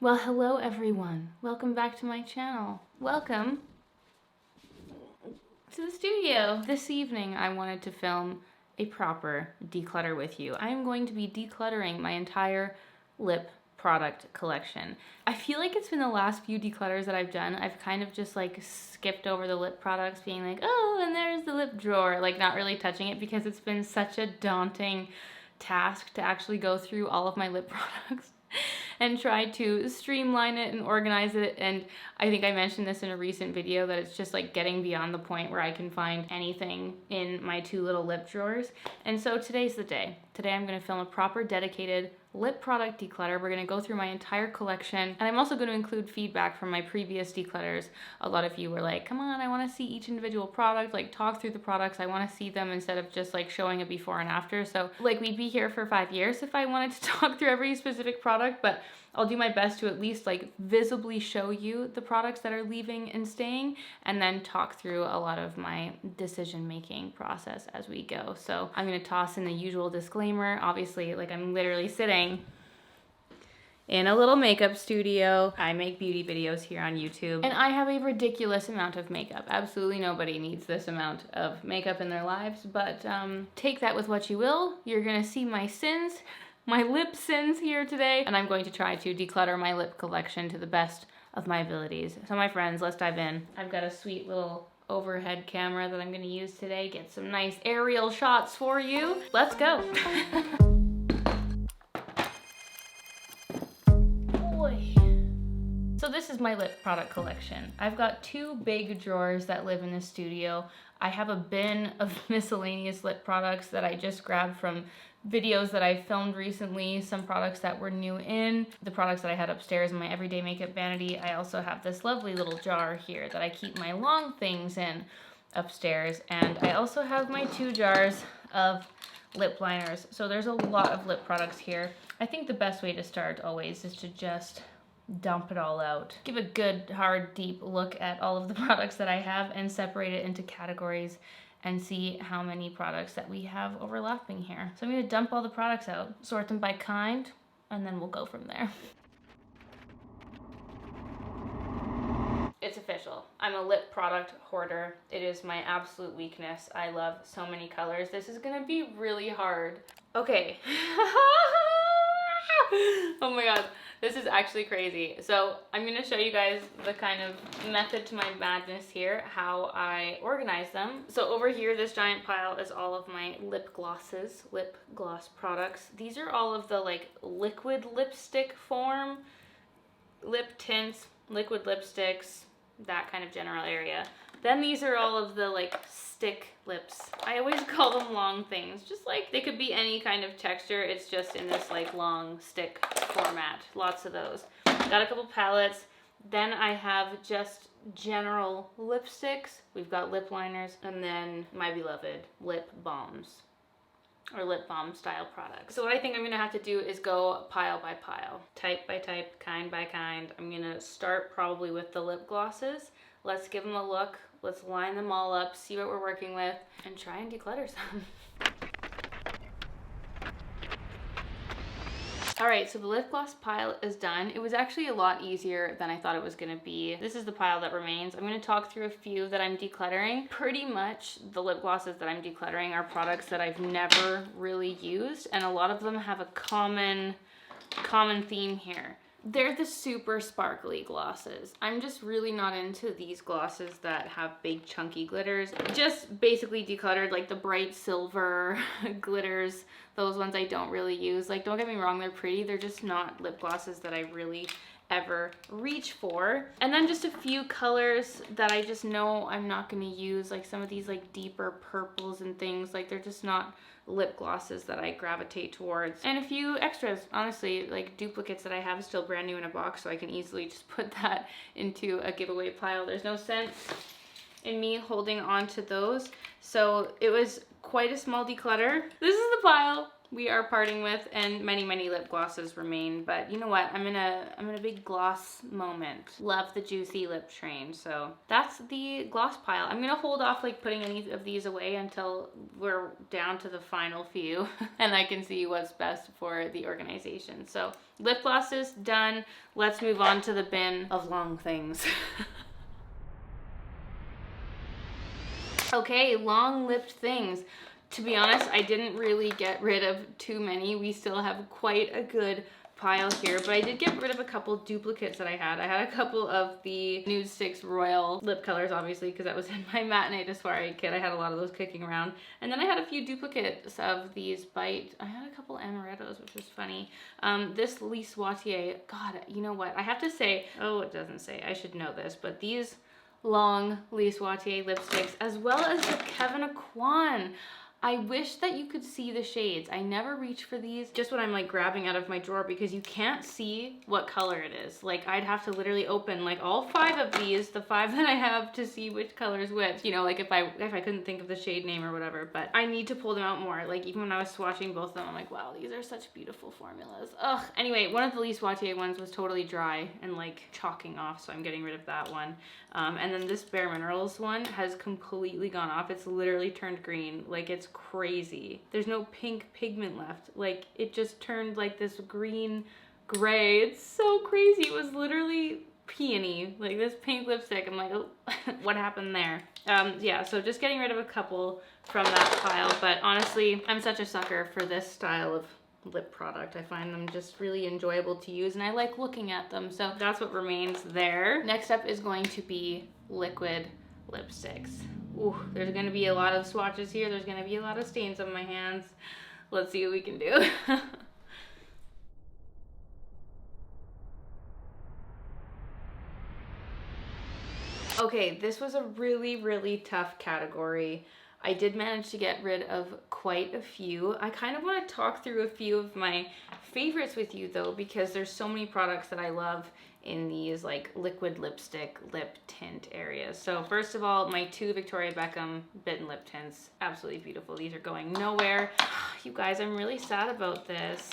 Well, hello everyone. Welcome back to my channel. Welcome to the studio. This evening I wanted to film a proper declutter with you. I am going to be decluttering my entire lip product collection. I feel like it's been the last few declutters that I've done. I've kind of just like skipped over the lip products, being like, oh, and there's the lip drawer, like not really touching it because it's been such a daunting task to actually go through all of my lip products and try to streamline it and organize it. And I think I mentioned this in a recent video that it's just like getting beyond the point where I can find anything in my two little lip drawers. And so today's the day. Today I'm going to film a proper dedicated lip product declutter. We're going to go through my entire collection, and I'm also going to include feedback from my previous declutters. A lot of you were like, come on, I want to see each individual product, like talk through the products. I want to see them instead of just like showing a before and after. So like we'd be here for 5 years if I wanted to talk through every specific product, but I'll do my best to at least like visibly show you the products that are leaving and staying, and then talk through a lot of my decision making process as we go. So I'm going to toss in the usual disclaimer. Obviously, like I'm literally sitting in a little makeup studio. I make beauty videos here on YouTube, and I have a ridiculous amount of makeup. Absolutely nobody needs this amount of makeup in their lives, but take that with what you will. You're gonna see my sins, my lip sins here today, and I'm going to try to declutter my lip collection to the best of my abilities. So my friends, let's dive in. I've got a sweet little overhead camera that I'm gonna use today, get some nice aerial shots for you. Let's go. So this is my lip product collection. I've got two big drawers that live in the studio. I have a bin of miscellaneous lip products that I just grabbed from videos that I filmed recently, some products that were new in, the products that I had upstairs in my everyday makeup vanity. I also have this lovely little jar here that I keep my long things in upstairs, and I also have my 2 jars of lip liners. So there's a lot of lip products here. I think the best way to start always is to just dump it all out. Give a good, hard, deep look at all of the products that I have and separate it into categories and see how many products that we have overlapping here. So I'm gonna dump all the products out, sort them by kind, and then we'll go from there. It's official. I'm a lip product hoarder. It is my absolute weakness. I love so many colors. This is gonna be really hard. Okay. Oh my god. This is actually crazy. So I'm gonna show you guys the kind of method to my madness here, how I organize them. So over here, this giant pile is all of my lip glosses, lip gloss products. These are all of the like liquid lipstick form, lip tints, liquid lipsticks, that kind of general area. Then these are all of the like stick lips. I always call them long things, just like they could be any kind of texture. It's just in this like long stick format. Lots of those. Got a couple palettes. Then I have just general lipsticks. We've got lip liners, and then my beloved lip balms, or lip balm style products. So what I think I'm gonna have to do is go pile by pile, type by type, kind by kind. I'm gonna start probably with the lip glosses. Let's give them a look. Let's line them all up, see what we're working with, and try and declutter some. All right, so the lip gloss pile is done. It was actually a lot easier than I thought it was gonna be. This is the pile that remains. I'm gonna talk through a few that I'm decluttering. Pretty much the lip glosses that I'm decluttering are products that I've never really used, and a lot of them have a common theme here. They're the super sparkly glosses. I'm just really not into these glosses that have big chunky glitters. Just basically decluttered like the bright silver glitters. Those ones I don't really use. Like, don't get me wrong, they're pretty. They're just not lip glosses that I really ever reach for. And then just a few colors that I just know I'm not gonna use, like some of these like deeper purples and things. Like, they're just not lip glosses that I gravitate towards. And a few extras, honestly, like duplicates that I have still brand new in a box, so I can easily just put that into a giveaway pile. There's no sense in me holding on to those. So it was quite a small declutter. This is the pile we are parting with, and many, many lip glosses remain. But you know what? I'm in a big gloss moment. Love the juicy lip train. So that's the gloss pile. I'm gonna hold off like putting any of these away until we're down to the final few and I can see what's best for the organization. So lip glosses done. Let's move on to the bin of long things. Okay, long-lipped things. To be honest, I didn't really get rid of too many. We still have quite a good pile here, but I did get rid of a couple duplicates that I had. I had a couple of the Nude Sticks Royal lip colors, obviously, because that was in my matinee to soiree kit. I had a lot of those kicking around. And then I had a few duplicates of these Bite. I had a couple amarettos, which was funny. This Lise Watier, God, you know what? I have to say, oh, it doesn't say. I should know this, but these long Lise Watier lipsticks, as well as the Kevin Aquan. I wish that you could see the shades. I never reach for these, just when I'm like grabbing out of my drawer, because you can't see what color it is. Like I'd have to literally open like all 5 of these, the 5 that I have, to see which color is which. You know, like if I couldn't think of the shade name or whatever, but I need to pull them out more. Like even when I was swatching both of them, I'm like, wow, these are such beautiful formulas. Ugh. Anyway, one of the Lise Watier ones was totally dry and like chalking off, so I'm getting rid of that one. And then this Bare Minerals one has completely gone off. It's literally turned green. Like it's crazy. There's no pink pigment left. Like it just turned like this green gray. It's so crazy. It was literally peony, like this pink lipstick. I'm like, oh, what happened there? Yeah, so just getting rid of a couple from that pile. But honestly, I'm such a sucker for this style of lip product. I find them just really enjoyable to use and I like looking at them. So that's what remains there. Next up is going to be liquid lipsticks. Ooh, there's gonna be a lot of swatches here. There's gonna be a lot of stains on my hands. Let's see what we can do. Okay, this was a really, really tough category. I did manage to get rid of quite a few. I kind of want to talk through a few of my favorites with you though, because there's so many products that I love in these like liquid lipstick lip tint areas. So first of all, my 2 Victoria Beckham bitten lip tints, absolutely beautiful. These are going nowhere. You guys, I'm really sad about this.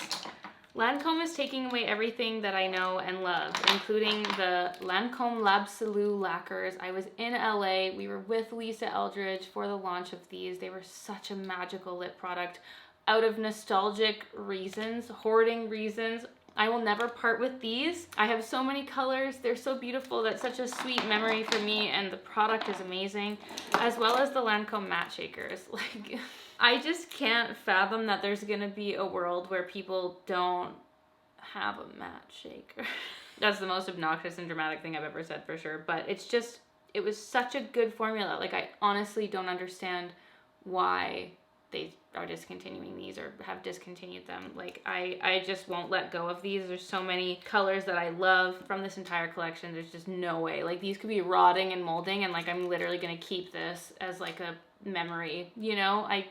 Lancome is taking away everything that I know and love, including the Lancome L'Absolu lacquers. I was in LA. We were with Lisa Eldridge for the launch of these. They were such a magical lip product. Out of nostalgic reasons, hoarding reasons, I will never part with these. I have so many colors. They're so beautiful. That's such a sweet memory for me, and the product is amazing, as well as the Lancome matte shakers. Like, I just can't fathom that there's gonna be a world where people don't have a matte shaker. That's the most obnoxious and dramatic thing I've ever said for sure, but it's just, it was such a good formula. Like I honestly don't understand why they are discontinuing these or have discontinued them. Like I just won't let go of these. There's so many colors that I love from this entire collection. There's just no way. Like these could be rotting and molding and like I'm literally gonna keep this as like a memory, you know? I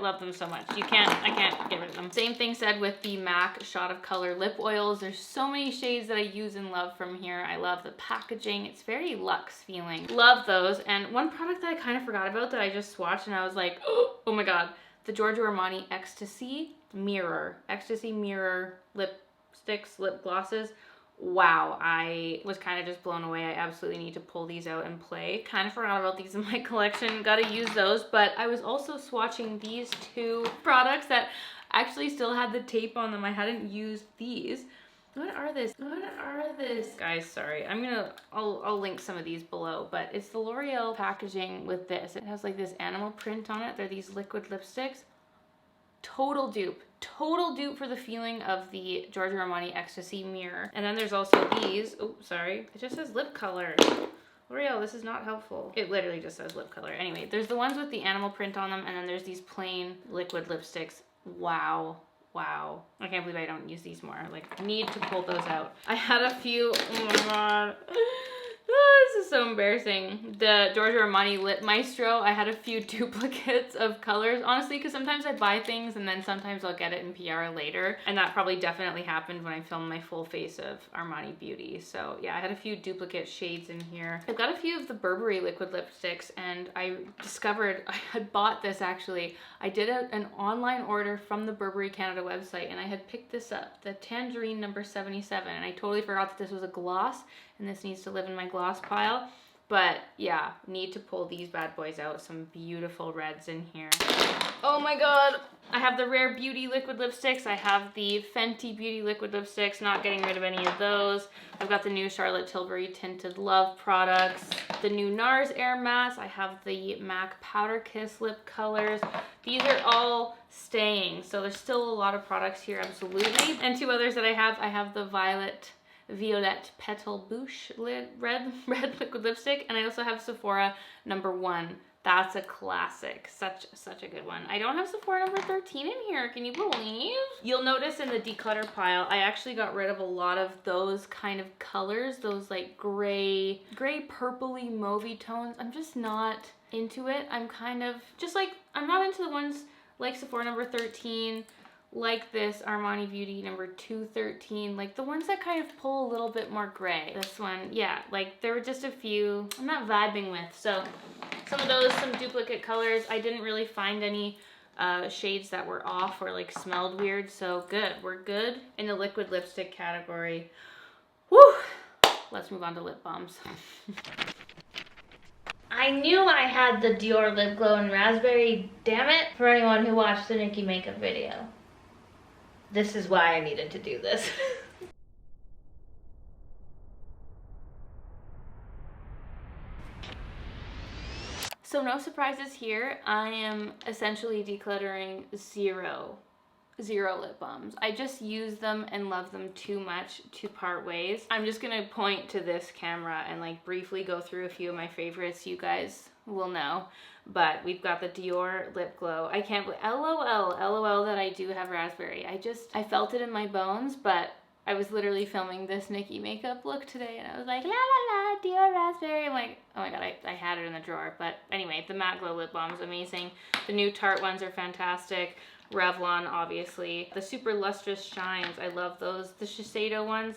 love them so much. I can't get rid of them. Same thing said with the MAC Shot of Color lip oils. There's so many shades that I use and love from here. I love the packaging. It's very luxe feeling. Love those. And one product that I kind of forgot about that I just swatched and I was like, oh my God, the Giorgio Armani Ecstasy Mirror lipsticks, lip glosses. Wow, I was kind of just blown away. I absolutely need to pull these out and play. Kind of forgot about these in my collection. Gotta use those, but I was also swatching these 2 products that actually still had the tape on them. I hadn't used these. What are this? Guys, sorry. I'll link some of these below, but it's the L'Oreal packaging with this. It has like this animal print on it. They're these liquid lipsticks. Total dupe for the feeling of the Giorgio Armani Ecstasy Mirror. And then there's also these. Oh, sorry. It just says lip color. L'Oreal, this is not helpful. It literally just says lip color. Anyway, there's the ones with the animal print on them, and then there's these plain liquid lipsticks. Wow. I can't believe I don't use these more. Like, I need to pull those out. I had a few. Oh my God. This is so embarrassing. The Giorgio Armani Lip Maestro, I had a few duplicates of colors, honestly, because sometimes I buy things and then sometimes I'll get it in PR later. And that probably definitely happened when I filmed my full face of Armani Beauty. So yeah, I had a few duplicate shades in here. I've got a few of the Burberry liquid lipsticks, and I discovered, I had bought this actually. I did an online order from the Burberry Canada website, and I had picked this up, the Tangerine number 77, and I totally forgot that this was a gloss, and this needs to live in my gloss pile. But yeah, need to pull these bad boys out. Some beautiful reds in here. Oh my god! I have the Rare Beauty liquid lipsticks. I have the Fenty Beauty liquid lipsticks. Not getting rid of any of those. I've got the new Charlotte Tilbury Tinted Love products. The new NARS Air Mattes. I have the MAC Powder Kiss lip colors. These are all staying. So there's still a lot of products here, absolutely. And two others that I have the Violette Petal Bouche red liquid lipstick, and I also have Sephora number 1. That's a classic, such a good one. I don't have Sephora number 13 in here, can you believe? You'll notice in the declutter pile, I actually got rid of a lot of those kind of colors, those like gray purpley mauvey tones. I'm just not into it. I'm kind of just like, I'm not into the ones like Sephora number 13, like this Armani Beauty number 213, like the ones that kind of pull a little bit more gray. This one, yeah, like there were just a few I'm not vibing with. So some of those, some duplicate colors. I didn't really find any shades that were off or like smelled weird, so good. We're good in the liquid lipstick category. Woo! Let's move on to lip balms. I knew I had the Dior Lip Glow in Raspberry, damn it, for anyone who watched the Nikki makeup video. This is why I needed to do this. So no surprises here. I am essentially decluttering zero lip balms. I just use them and love them too much to part ways. I'm just gonna point to this camera and like briefly go through a few of my favorites. You guys will know. But we've got the Dior Lip Glow. I can't believe, LOL that I do have raspberry. I felt it in my bones, but I was literally filming this Nikki makeup look today and I was like, la la la, Dior raspberry. I'm like, oh my god, I had it in the drawer. But anyway, the Matte Glow Lip Balm is amazing. The new Tarte ones are fantastic. Revlon, obviously. The Super Lustrous Shines, I love those. The Shiseido ones,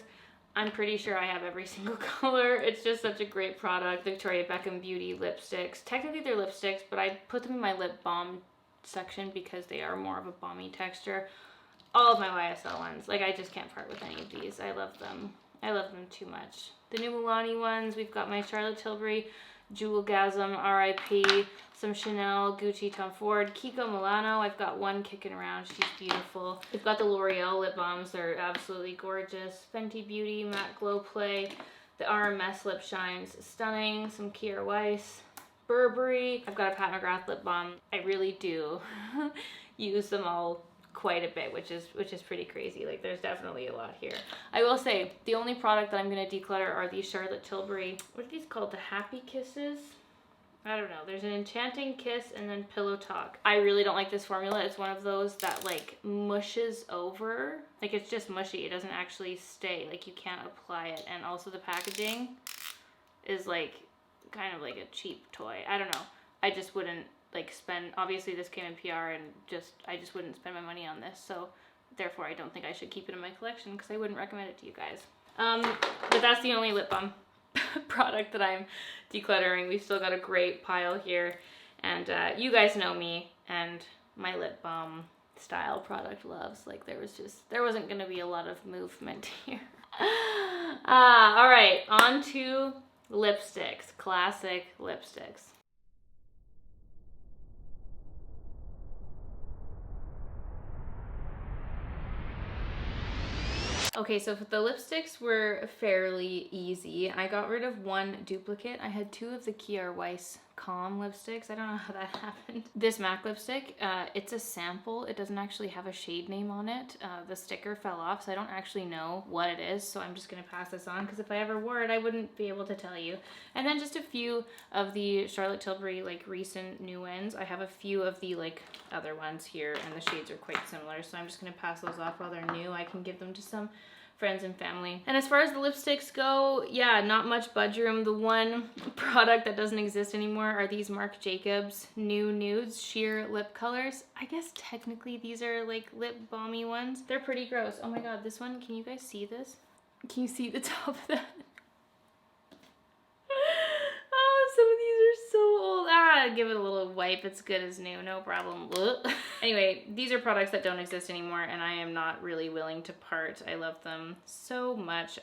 I'm pretty sure I have every single color. It's just such a great product. Victoria Beckham Beauty lipsticks. Technically they're lipsticks, but I put them in my lip balm section because they are more of a balmy texture. All of my YSL ones, like I just can't part with any of these. I love them. I love them too much. The new Milani ones, we've got my Charlotte Tilbury Jewelgasm RIP, some Chanel, Gucci, Tom Ford, Kiko Milano. I've got one kicking around. She's beautiful. We've got the L'Oreal lip balms. They're absolutely gorgeous. Fenty Beauty Matte Glow Play. The RMS Lip Shines, stunning. Some Kier Weiss. Burberry. I've got a Pat McGrath lip balm. I really do use them all quite a bit, which is pretty crazy. Like there's definitely a lot here. I will say the only product that I'm going to declutter are these Charlotte Tilbury, what are these called, the Happy Kisses? I don't know. There's an Enchanting Kiss and then Pillow Talk. I really don't like this formula. It's one of those that like mushes over. Like it's just mushy. It doesn't actually stay. Like you can't apply it. And also the packaging is like kind of like a cheap toy. I don't know. I just wouldn't like spend, obviously this came in PR and I just wouldn't spend my money on this. So therefore I don't think I should keep it in my collection because I wouldn't recommend it to you guys. But that's the only lip balm product that I'm decluttering. We've still got a great pile here, and you guys know me and my lip balm style product loves. Like there wasn't gonna be a lot of movement here. All right, on to lipsticks, classic lipsticks. Okay, so the lipsticks were fairly easy. I got rid of one duplicate. I had two of the Kier Weiss Calm lipsticks. I don't know how that happened. This MAC lipstick, it's a sample. It doesn't actually have a shade name on it. The sticker fell off, so I don't actually know what it is. So I'm just gonna pass this on because if I ever wore it, I wouldn't be able to tell you. And then just a few of the Charlotte Tilbury like recent new ones. I have a few of the like other ones here and the shades are quite similar. So I'm just gonna pass those off while they're new. I can give them to some friends and family. And as far as the lipsticks go, yeah, not much budge room. The one product that doesn't exist anymore are these Marc Jacobs New Nudes sheer lip colors. I guess technically these are like lip balmy ones. They're pretty gross. Oh my god, this one, can you guys see this? Can you see the top of that? Oh, some of these are so old. Ah, give it a little wipe. It's good as new, no problem. Anyway, these are products that don't exist anymore, and I am not really willing to part. I love them so much.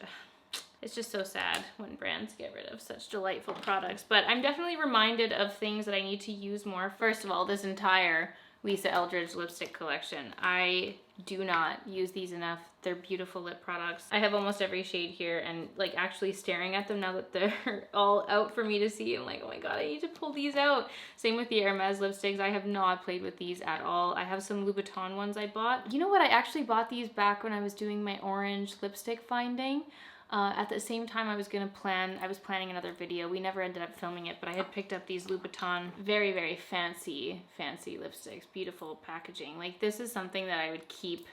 It's just so sad when brands get rid of such delightful products. But I'm definitely reminded of things that I need to use more. First of all, this entire Lisa Eldridge lipstick collection. I do not use these enough. They're beautiful lip products. I have almost every shade here, and like actually staring at them now that they're all out for me to see, I'm like, oh my god, I need to pull these out. Same with the Hermes lipsticks. I have not played with these at all. I have some Louboutin ones I bought. You know what? I actually bought these back when I was doing my orange lipstick finding. At the same time I was planning another video. We never ended up filming it, but I had picked up these Louboutin very, very fancy lipsticks. Beautiful packaging. Like, this is something that I would keep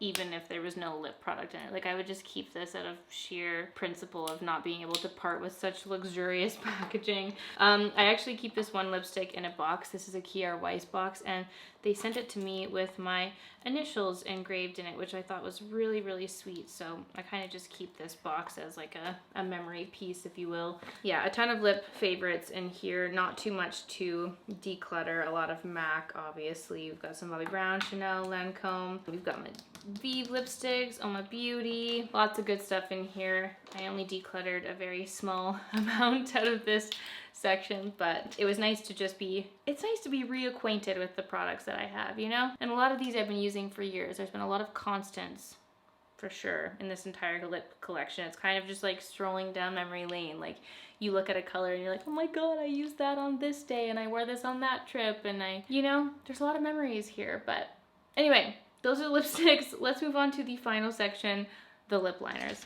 even if there was no lip product in it. Like, I would just keep this out of sheer principle of not being able to part with such luxurious packaging. I actually keep this one lipstick in a box. This is a Kiara Weiss box, and they sent it to me with my initials engraved in it, which I thought was really, really sweet. So I kind of just keep this box as like a memory piece, if you will. Yeah, a ton of lip favorites in here. Not too much to declutter. A lot of MAC, obviously. We've got some Bobbi Brown, Chanel, Lancome. We've got my Vive lipsticks, Oma Beauty. Lots of good stuff in here. I only decluttered a very small amount out of this section, but it was nice to just it's nice to be reacquainted with the products that I have, you know? And a lot of these I've been using for years. There's been a lot of constants, for sure, in this entire lip collection. It's kind of just like strolling down memory lane. Like, you look at a color and you're like, oh my god, I used that on this day, and I wore this on that trip, and you know, there's a lot of memories here. But anyway, those are the lipsticks. Let's move on to the final section, the lip liners.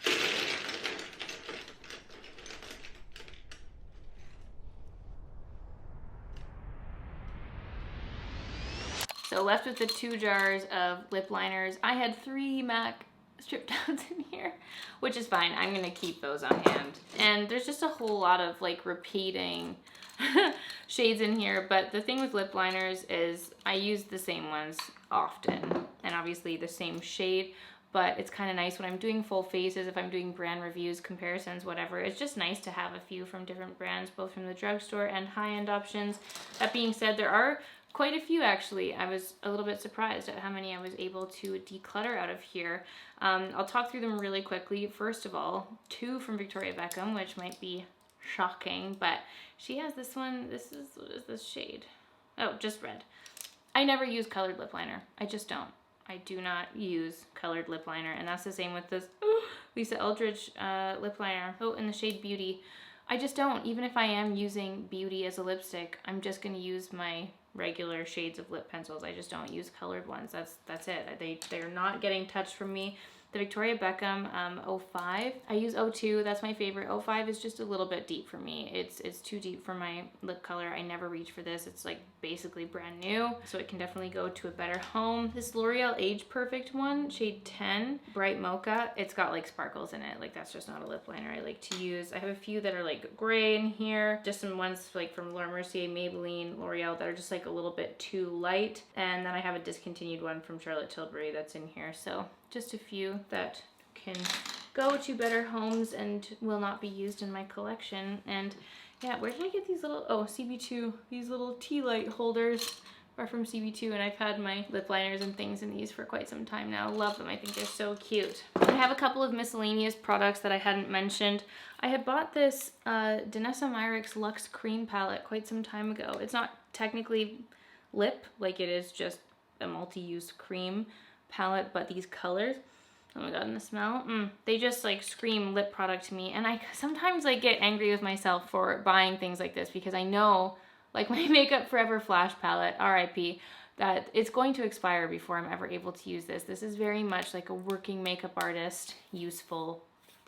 So left with the 2 jars of lip liners. I had 3 MAC strip downs in here, which is fine. I'm gonna keep those on hand. And there's just a whole lot of like repeating shades in here, but the thing with lip liners is I use the same ones often, and obviously the same shade, but it's kind of nice when I'm doing full faces, if I'm doing brand reviews, comparisons, whatever. It's just nice to have a few from different brands, both from the drugstore and high-end options. That being said, there are quite a few, actually. I was a little bit surprised at how many I was able to declutter out of here. I'll talk through them really quickly. First of all, 2 from Victoria Beckham, which might be shocking, but she has this one. What is this shade? Oh, just red. I never use colored lip liner. I just don't. I do not use colored lip liner, and that's the same with this Lisa Eldridge lip liner. Oh, in the shade Beauty. I just don't. Even if I am using Beauty as a lipstick, I'm just going to use my regular shades of lip pencils. I just don't use colored ones. That's it. They're not getting touched from me. The Victoria Beckham 05. I use 02. That's my favorite. 05 is just a little bit deep for me. It's too deep for my lip color. I never reach for this. It's like basically brand new, so it can definitely go to a better home. This L'Oreal Age Perfect one, shade 10, Bright Mocha. It's got like sparkles in it. Like, that's just not a lip liner I like to use. I have a few that are like gray in here. Just some ones like from Laura Mercier, Maybelline, L'Oreal that are just like a little bit too light. And then I have a discontinued one from Charlotte Tilbury that's in here. So just a few that can go to better homes and will not be used in my collection. And yeah, where did I get these little, oh, CB2, these little tea light holders are from CB2, and I've had my lip liners and things in these for quite some time now. Love them. I think they're so cute. I have a couple of miscellaneous products that I hadn't mentioned. I had bought this Danessa Myricks Luxe Cream palette quite some time ago. It's not technically lip, like it is just a multi-use cream palette, but these colors, oh my god, and the smell, they just like scream lip product to me. And I sometimes like get angry with myself for buying things like this, because I know, like my Makeup Forever Flash palette, RIP, that it's going to expire before I'm ever able to use this. This is very much like a working makeup artist useful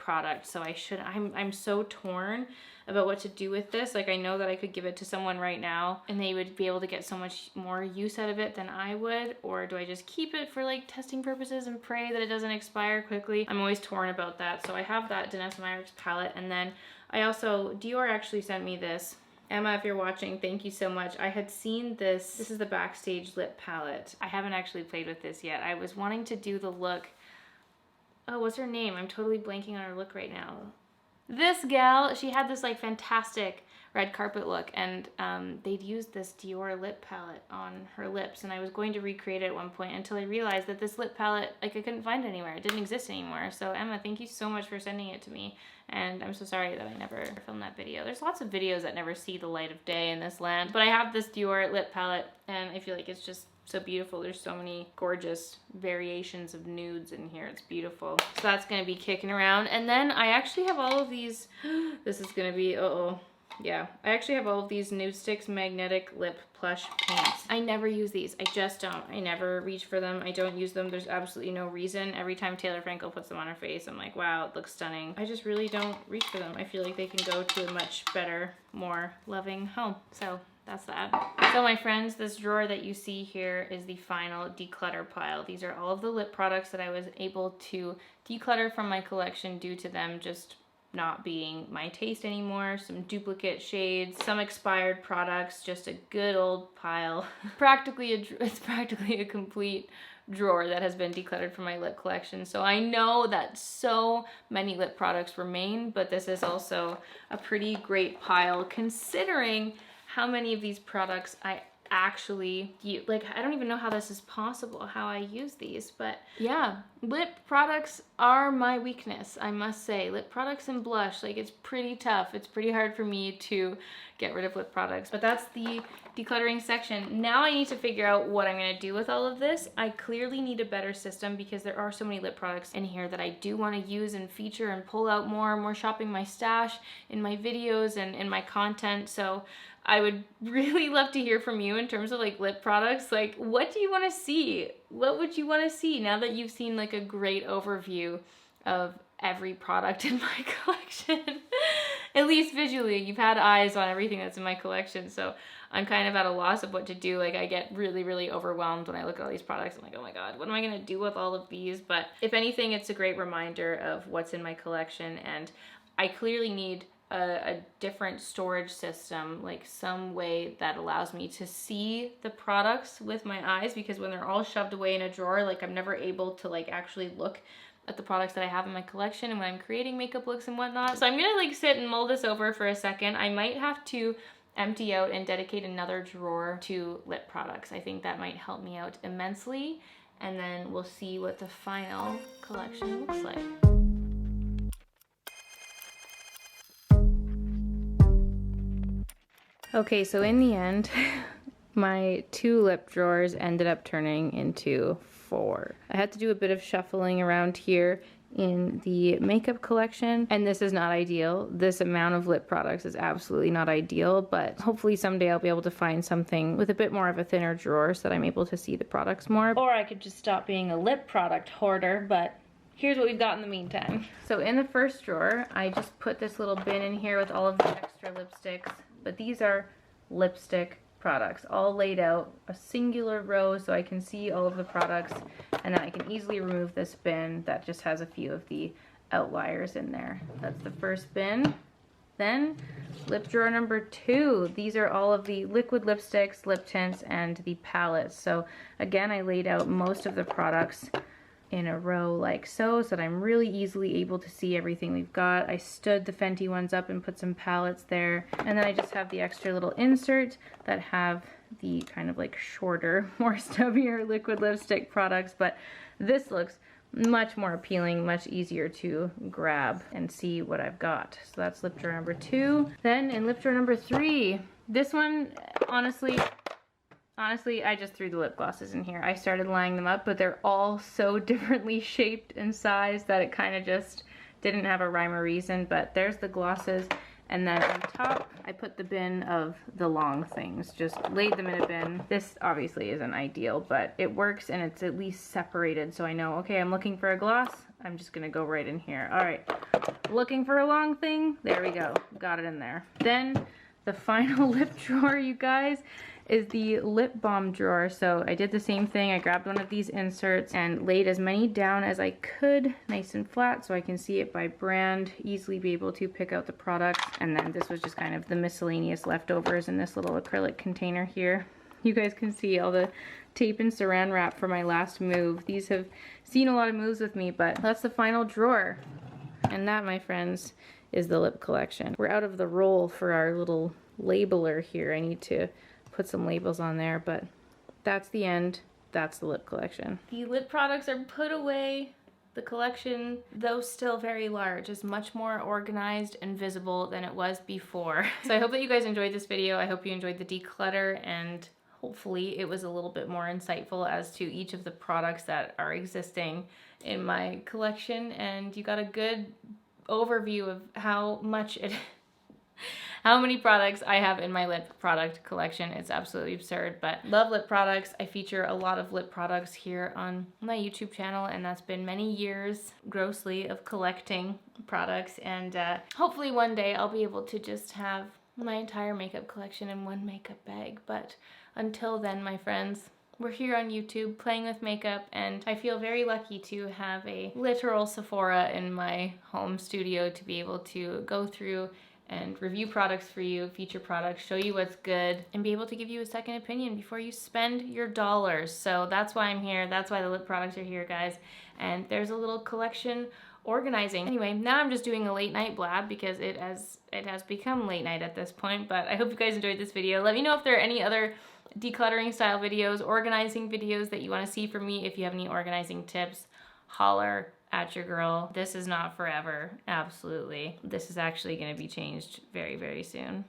product, so I'm so torn about what to do with this. Like, I know that I could give it to someone right now and they would be able to get so much more use out of it than I would, or do I just keep it for like testing purposes and pray that it doesn't expire quickly? I'm always torn about that. So I have that Dejan the Man palette, and then I also, Dior actually sent me this. Emma, if you're watching, thank you so much. I had seen this. This is the Backstage lip palette. I haven't actually played with this yet. I was wanting to do the look. Oh, what's her name? I'm totally blanking on her look right now. This gal, she had this like fantastic red carpet look, and they'd used this Dior lip palette on her lips, and I was going to recreate it at one point until I realized that this lip palette, like, I couldn't find it anywhere. It didn't exist anymore. So Emma, thank you so much for sending it to me, and I'm so sorry that I never filmed that video. There's lots of videos that never see the light of day in this land, but I have this Dior lip palette, and I feel like it's just so beautiful. There's so many gorgeous variations of nudes in here. It's beautiful. So that's gonna be kicking around. And then I actually have all of these, this is gonna be, yeah. I actually have all of these Nude Sticks Magnetic Lip Plush Paints. I never use these. I just don't. I never reach for them. I don't use them. There's absolutely no reason. Every time Taylor Frankel puts them on her face, I'm like, wow, it looks stunning. I just really don't reach for them. I feel like they can go to a much better, more loving home. So that's that. So my friends, this drawer that you see here is the final declutter pile. These are all of the lip products that I was able to declutter from my collection due to them just not being my taste anymore. Some duplicate shades, some expired products, just a good old pile. It's practically a complete drawer that has been decluttered from my lip collection. So I know that so many lip products remain, but this is also a pretty great pile considering how many of these products I actually use. Like, I don't even know how this is possible, how I use these, but yeah, lip products are my weakness, I must say. Lip products and blush, like, it's pretty tough. It's pretty hard for me to get rid of lip products, but that's the decluttering section. Now I need to figure out what I'm gonna do with all of this. I clearly need a better system because there are so many lip products in here that I do want to use and feature and pull out more shopping my stash in my videos and in my content. So I would really love to hear from you in terms of like lip products. Like, what do you want to see? What would you want to see now that you've seen like a great overview of every product in my collection? At least visually, you've had eyes on everything that's in my collection. So I'm kind of at a loss of what to do. Like, I get really overwhelmed when I look at all these products. I'm like, oh my God, what am I gonna do with all of these? But if anything, it's a great reminder of what's in my collection, and I clearly need a different storage system, like some way that allows me to see the products with my eyes, because when they're all shoved away in a drawer, like, I'm never able to like actually look at the products that I have in my collection and when I'm creating makeup looks and whatnot. So I'm gonna like sit and mull this over for a second. I might have to empty out and dedicate another drawer to lip products. I think that might help me out immensely, and then we'll see what the final collection looks like. Okay, so in the end, my 2 lip drawers ended up turning into 4. I had to do a bit of shuffling around here in the makeup collection, and this is not ideal. This amount of lip products is absolutely not ideal, but hopefully someday I'll be able to find something with a bit more of a thinner drawer so that I'm able to see the products more. Or I could just stop being a lip product hoarder, but here's what we've got in the meantime. So in the first drawer, I just put this little bin in here with all of the extra lipsticks, but these are lipstick products all laid out a singular row so I can see all of the products, and then I can easily remove this bin that just has a few of the outliers in there. That's the first bin. Then lip drawer number 2. These are all of the liquid lipsticks, lip tints, and the palettes. So again, I laid out most of the products in a row like so that I'm really easily able to see everything we've got. I stood the Fenty ones up and put some palettes there, and then I just have the extra little insert that have the kind of like shorter, more stubbier liquid lipstick products, but this looks much more appealing, much easier to grab and see what I've got. So that's lip drawer number 2. Then in lip drawer number 3, this one, honestly, I just threw the lip glosses in here. I started lining them up, but they're all so differently shaped and sized that it kind of just didn't have a rhyme or reason. But there's the glosses, and then on top, I put the bin of the long things. Just laid them in a bin. This obviously isn't ideal, but it works, and it's at least separated, so I know, okay, I'm looking for a gloss. I'm just gonna go right in here. All right, looking for a long thing? There we go, got it in there. Then the final lip drawer, you guys, is the lip balm drawer. So I did the same thing. I grabbed one of these inserts and laid as many down as I could, nice and flat, so I can see it by brand, easily be able to pick out the products. And then this was just kind of the miscellaneous leftovers in this little acrylic container here. You guys can see all the tape and saran wrap for my last move. These have seen a lot of moves with me, but that's the final drawer. And that, my friends, is the lip collection. We're out of the roll for our little labeler here. I need to put some labels on there, but that's the end. That's the lip collection. The lip products are put away. The collection, though still very large, is much more organized and visible than it was before. So I hope that you guys enjoyed this video. I hope you enjoyed the declutter, and hopefully it was a little bit more insightful as to each of the products that are existing in my collection, and you got a good overview of how many products I have in my lip product collection. It's absolutely absurd, but love lip products. I feature a lot of lip products here on my YouTube channel, and that's been many years, grossly, of collecting products, and hopefully one day I'll be able to just have my entire makeup collection in one makeup bag. But until then, my friends, we're here on YouTube playing with makeup, and I feel very lucky to have a literal Sephora in my home studio to be able to go through and review products for you, feature products, show you what's good, and be able to give you a second opinion before you spend your dollars. So that's why I'm here. That's why the lip products are here, guys. And there's a little collection organizing. Anyway, now I'm just doing a late night blab because it has become late night at this point, but I hope you guys enjoyed this video. Let me know if there are any other decluttering style videos, organizing videos that you want to see from me. If you have any organizing tips, holler at your girl. This is not forever, absolutely. This is actually going to be changed very, very soon.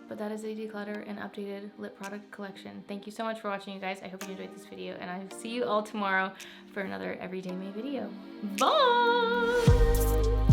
But that is a declutter and updated lip product collection. Thank you so much for watching, you guys. I hope you enjoyed this video, and I'll see you all tomorrow for another Everyday May video. Bye!